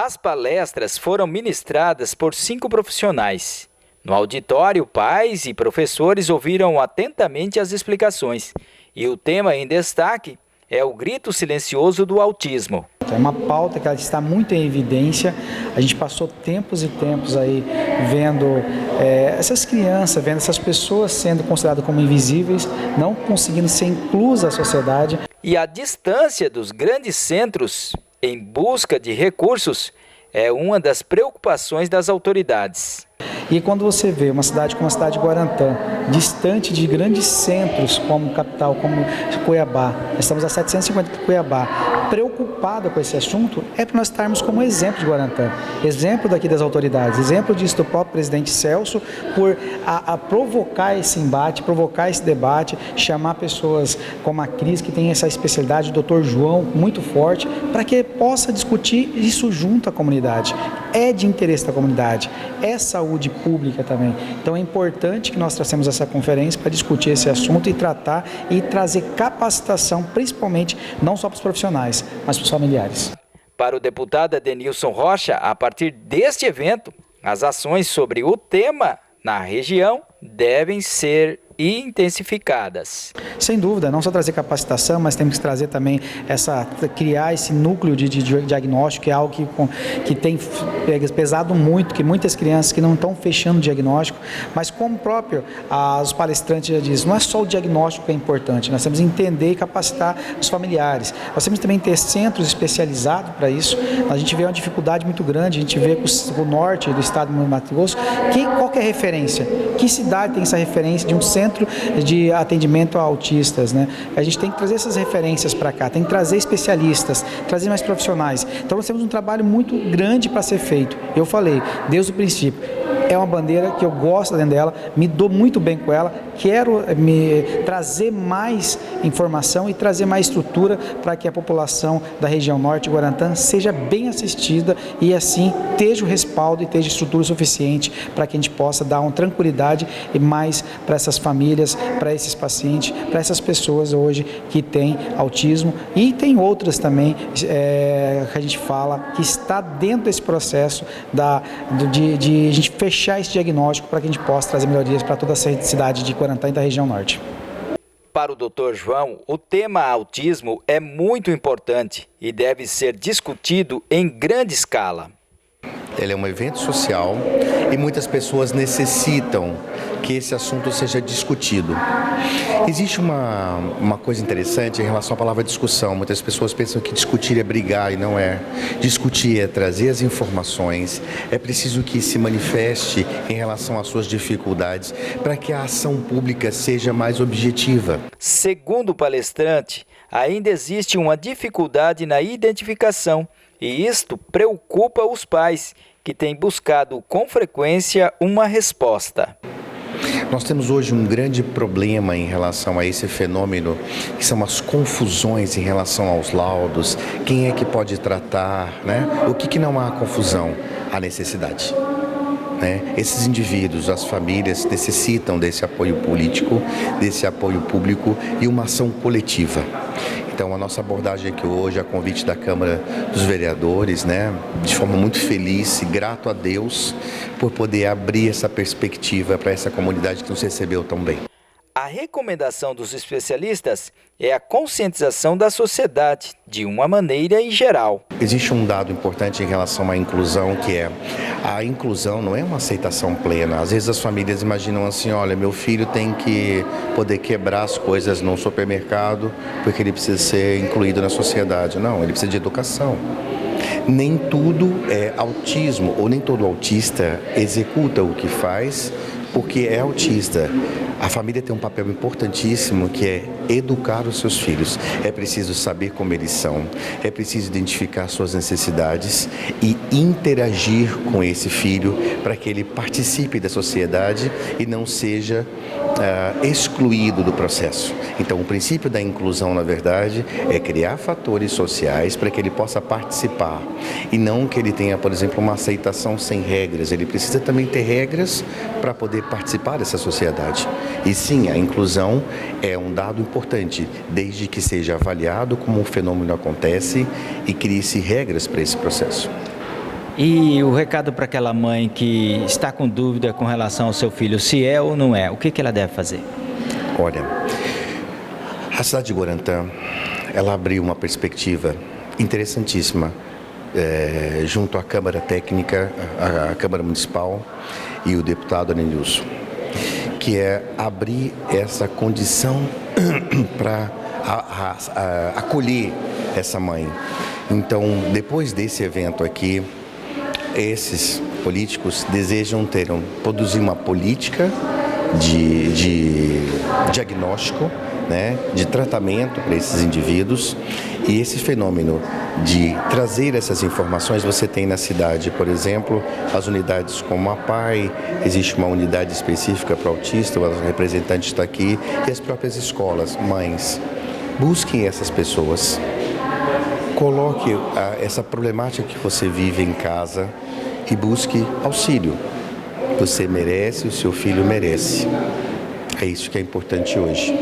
As palestras foram ministradas por 5 profissionais. No auditório, pais e professores ouviram atentamente as explicações. E o tema em destaque é o grito silencioso do autismo. É uma pauta que ela está muito em evidência. A gente passou tempos e tempos aí vendo essas crianças, vendo essas pessoas sendo consideradas como invisíveis, não conseguindo ser inclusas à sociedade. E a distância dos grandes centros em busca de recursos é uma das preocupações das autoridades. E quando você vê uma cidade como a cidade de Guarantã, distante de grandes centros como capital, como Cuiabá, nós estamos a 750 km de Cuiabá, preocupada com esse assunto, é para nós estarmos como exemplo de Guarantã, exemplo daqui das autoridades, exemplo disso do próprio presidente Celso, por provocar esse embate, provocar esse debate, chamar pessoas como a Cris, que tem essa especialidade, o Dr. João, muito forte, para que possa discutir isso junto à comunidade. É de interesse da comunidade, é saúde pública também. Então é importante que nós tracemos essa conferência para discutir esse assunto e tratar e trazer capacitação, principalmente não só para os profissionais, mas para os familiares. Para o deputado Edenilson Rocha, a partir deste evento, as ações sobre o tema na região devem ser intensificadas. Sem dúvida, não só trazer capacitação, mas temos que trazer também criar esse núcleo de diagnóstico, que é algo que tem pesado muito, que muitas crianças que não estão fechando o diagnóstico, mas como próprio os palestrantes já dizem, não é só o diagnóstico que é importante, nós temos que entender e capacitar os familiares. Nós temos também que ter centros especializados para isso. A gente vê uma dificuldade muito grande, a gente vê o norte do estado do Mato Grosso, qual que é a referência? Que cidade tem essa referência de um centro de atendimento a autistas, né? A gente tem que trazer essas referências para cá, tem que trazer especialistas, trazer mais profissionais. Então nós temos um trabalho muito grande para ser feito. Eu falei, desde o princípio, é uma bandeira que eu gosto dentro dela, me dou muito bem com ela, quero me trazer mais informação e trazer mais estrutura para que a população da região norte de Guarantã seja bem assistida e assim esteja o respaldo e esteja estrutura suficiente para que a gente possa dar uma tranquilidade e mais para essas famílias, para esses pacientes, para essas pessoas hoje que têm autismo e tem outras também que a gente fala que está dentro desse processo de a gente fechar esse diagnóstico para que a gente possa trazer melhorias para toda a cidade de Guarantã e da região norte. Para o Dr. João, o tema autismo é muito importante e deve ser discutido em grande escala. Ele é um evento social e muitas pessoas necessitam que esse assunto seja discutido. Existe uma coisa interessante em relação à palavra discussão. Muitas pessoas pensam que discutir é brigar e não é. Discutir é trazer as informações. É preciso que se manifeste em relação às suas dificuldades para que a ação pública seja mais objetiva. Segundo o palestrante, ainda existe uma dificuldade na identificação e isto preocupa os pais que têm buscado com frequência uma resposta. Nós temos hoje um grande problema em relação a esse fenômeno, que são as confusões em relação aos laudos, quem é que pode tratar, né? O que não há confusão? A necessidade. Esses indivíduos, as famílias necessitam desse apoio político, desse apoio público e uma ação coletiva. Então a nossa abordagem aqui hoje, a convite da Câmara dos Vereadores, de forma muito feliz e grato a Deus por poder abrir essa perspectiva para essa comunidade que nos recebeu tão bem. A recomendação dos especialistas é a conscientização da sociedade, de uma maneira em geral. Existe um dado importante em relação à inclusão, que é a inclusão não é uma aceitação plena. Às vezes as famílias imaginam assim, olha, meu filho tem que poder quebrar as coisas no supermercado porque ele precisa ser incluído na sociedade. Não, ele precisa de educação. Nem tudo é autismo, ou nem todo autista executa o que faz porque é autista. A família tem um papel importantíssimo que é educar os seus filhos. É preciso saber como eles são, é preciso identificar suas necessidades e interagir com esse filho para que ele participe da sociedade e não seja excluído do processo. Então, o princípio da inclusão, na verdade, é criar fatores sociais para que ele possa participar e não que ele tenha, por exemplo, uma aceitação sem regras. Ele precisa também ter regras para poder participar dessa sociedade. E sim, a inclusão é um dado importante, desde que seja avaliado como o fenômeno acontece e crie-se regras para esse processo. E o recado para aquela mãe que está com dúvida com relação ao seu filho, se é ou não é, o que ela deve fazer? Olha, a cidade de Guarantã, ela abriu uma perspectiva interessantíssima junto à Câmara Técnica, a Câmara Municipal e o deputado Anelilson, que é abrir essa condição para acolher essa mãe. Então, depois desse evento aqui, esses políticos desejam produzir uma política de diagnóstico, né, de tratamento para esses indivíduos. E esse fenômeno de trazer essas informações você tem na cidade, por exemplo, as unidades como a PAI, existe uma unidade específica para autista, o representante está aqui, e as próprias escolas, mães. Busquem essas pessoas, coloque essa problemática que você vive em casa e busque auxílio. Você merece, o seu filho merece. É isso que é importante hoje.